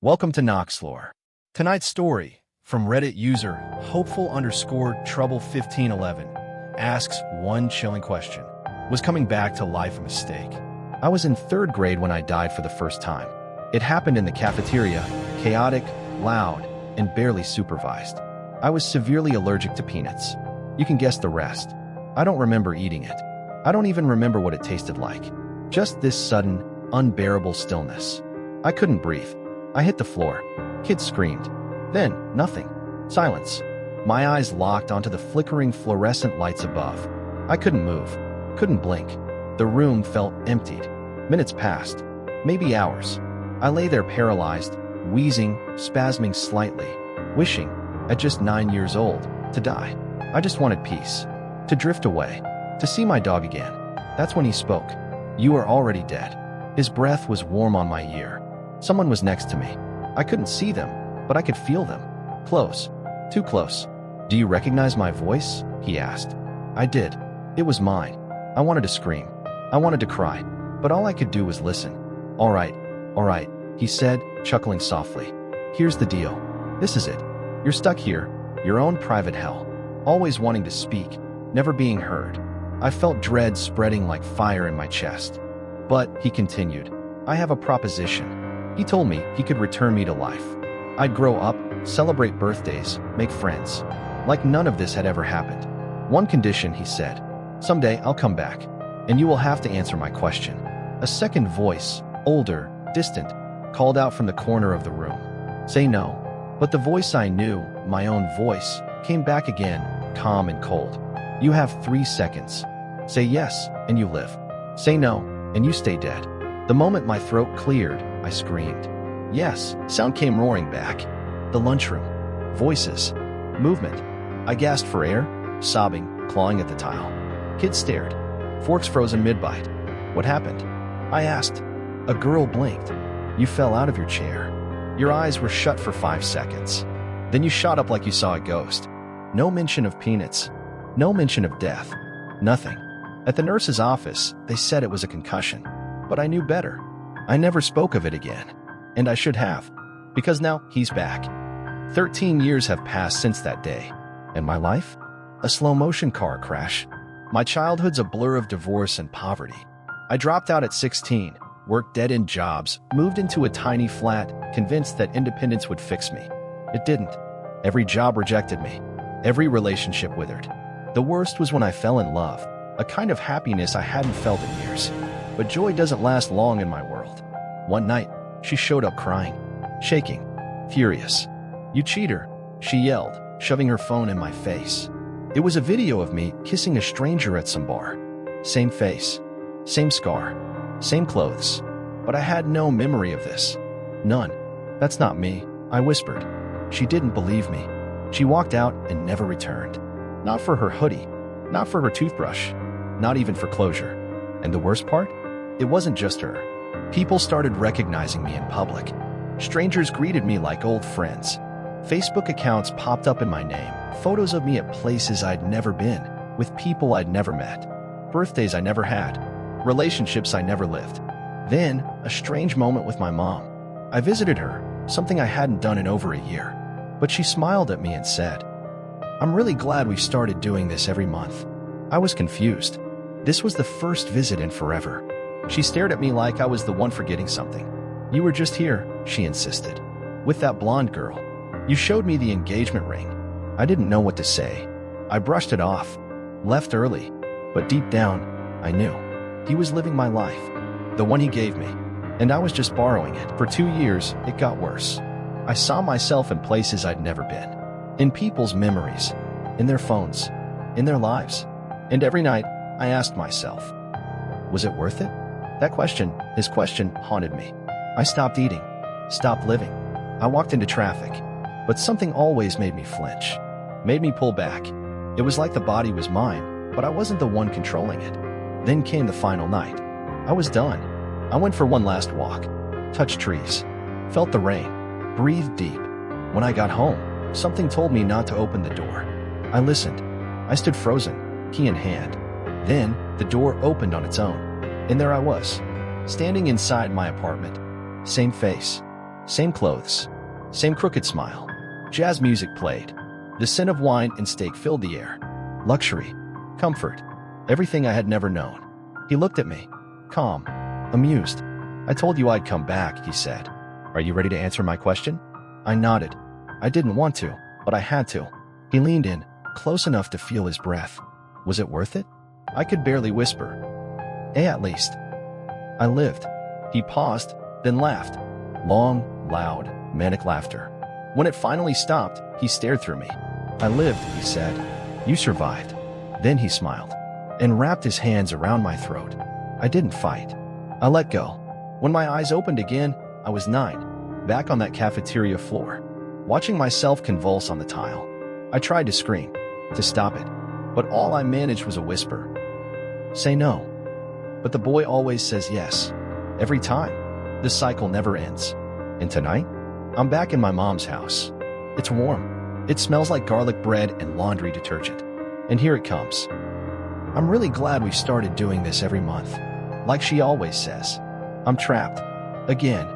Welcome to Noxlore. Tonight's story, from Reddit user hopeful_trouble1511, asks one chilling question. Was coming back to life a mistake? I was in 3rd grade when I died for the first time. It happened in the cafeteria, chaotic, loud, and barely supervised. I was severely allergic to peanuts. You can guess the rest. I don't remember eating it. I don't even remember what it tasted like. Just this sudden, unbearable stillness. I couldn't breathe. I hit the floor. Kids screamed. Then, nothing. Silence. My eyes locked onto the flickering fluorescent lights above. I couldn't move. Couldn't blink. The room felt emptied. Minutes passed. Maybe hours. I lay there paralyzed, wheezing, spasming slightly, wishing, at just 9 years old, to die. I just wanted peace. To drift away. To see my dog again. That's when he spoke. "You are already dead." His breath was warm on my ear. Someone was next to me. I couldn't see them, but I could feel them. Close. Too close. "Do you recognize my voice?" he asked. I did. It was mine. I wanted to scream. I wanted to cry. But all I could do was listen. All right, he said, chuckling softly. "Here's the deal. This is it. You're stuck here, your own private hell. Always wanting to speak, never being heard." I felt dread spreading like fire in my chest. "But," he continued, "I have a proposition." He told me he could return me to life. I'd grow up, celebrate birthdays, make friends. Like none of this had ever happened. "One condition," he said. "Someday I'll come back, and you will have to answer my question." A second voice, older, distant, called out from the corner of the room. "Say no." But the voice I knew, my own voice, came back again, calm and cold. "You have 3 seconds. Say yes, and you live. Say no, and you stay dead." The moment my throat cleared, I screamed. "Yes," sound came roaring back. The lunchroom. Voices. Movement. I gasped for air, sobbing, clawing at the tile. Kids stared. Forks frozen mid-bite. "What happened?" I asked. A girl blinked. "You fell out of your chair. Your eyes were shut for 5 seconds. Then you shot up like you saw a ghost." No mention of peanuts. No mention of death. Nothing. At the nurse's office, they said it was a concussion. But I knew better. I never spoke of it again. And I should have. Because now he's back. 13 years have passed since that day. And my life? A slow-motion car crash. My childhood's a blur of divorce and poverty. I dropped out at 16, worked dead-end jobs, moved into a tiny flat, convinced that independence would fix me. It didn't. Every job rejected me. Every relationship withered. The worst was when I fell in love, a kind of happiness I hadn't felt in years. But joy doesn't last long in my world. One night, she showed up crying, shaking, furious. "You cheater," she yelled, shoving her phone in my face. It was a video of me kissing a stranger at some bar. Same face, same scar, same clothes. But I had no memory of this. None. "That's not me," I whispered. She didn't believe me. She walked out and never returned. Not for her hoodie, not for her toothbrush, not even for closure. And the worst part? It wasn't just her. People started recognizing me in public. Strangers greeted me like old friends. Facebook accounts popped up in my name, photos of me at places I'd never been, with people I'd never met, birthdays I never had, relationships I never lived. Then, a strange moment with my mom. I visited her, something I hadn't done in over a year. But she smiled at me and said, "I'm really glad we started doing this every month." I was confused. This was the first visit in forever. She stared at me like I was the one forgetting something. "You were just here," she insisted, "with that blonde girl. You showed me the engagement ring." I didn't know what to say. I brushed it off, left early, but deep down, I knew. He was living my life, the one he gave me, and I was just borrowing it. For 2 years, it got worse. I saw myself in places I'd never been, in people's memories, in their phones, in their lives. And every night, I asked myself, was it worth it? That question, his question, haunted me. I stopped eating, stopped living. I walked into traffic, but something always made me flinch, made me pull back. It was like the body was mine, but I wasn't the one controlling it. Then came the final night. I was done. I went for one last walk, touched trees, felt the rain, breathed deep. When I got home, something told me not to open the door. I listened. I stood frozen, key in hand. Then, the door opened on its own, and there I was, standing inside my apartment. Same face, Same clothes. Same crooked smile. Jazz music played. The scent of wine and steak filled the air. Luxury. Comfort. Everything I had never known. He looked at me. Calm. Amused. I told you I'd come back, he said. Are you ready to answer my question? I nodded. I didn't want to, but I had to. He leaned in, close enough to feel his breath. Was it worth it? I could barely whisper. At least. I lived. He paused, then laughed. Long, loud, manic laughter. When it finally stopped, he stared through me. I lived, he said. You survived. Then he smiled and wrapped his hands around my throat. I didn't fight. I let go. When my eyes opened again, I was 9, back on that cafeteria floor, watching myself convulse on the tile. I tried to scream, to stop it, but all I managed was a whisper. Say no. But the boy always says yes. Every time. The cycle never ends. And tonight, I'm back in my mom's house. It's warm. It smells like garlic bread and laundry detergent. And here it comes. I'm really glad we started doing this every month. Like she always says. I'm trapped. Again.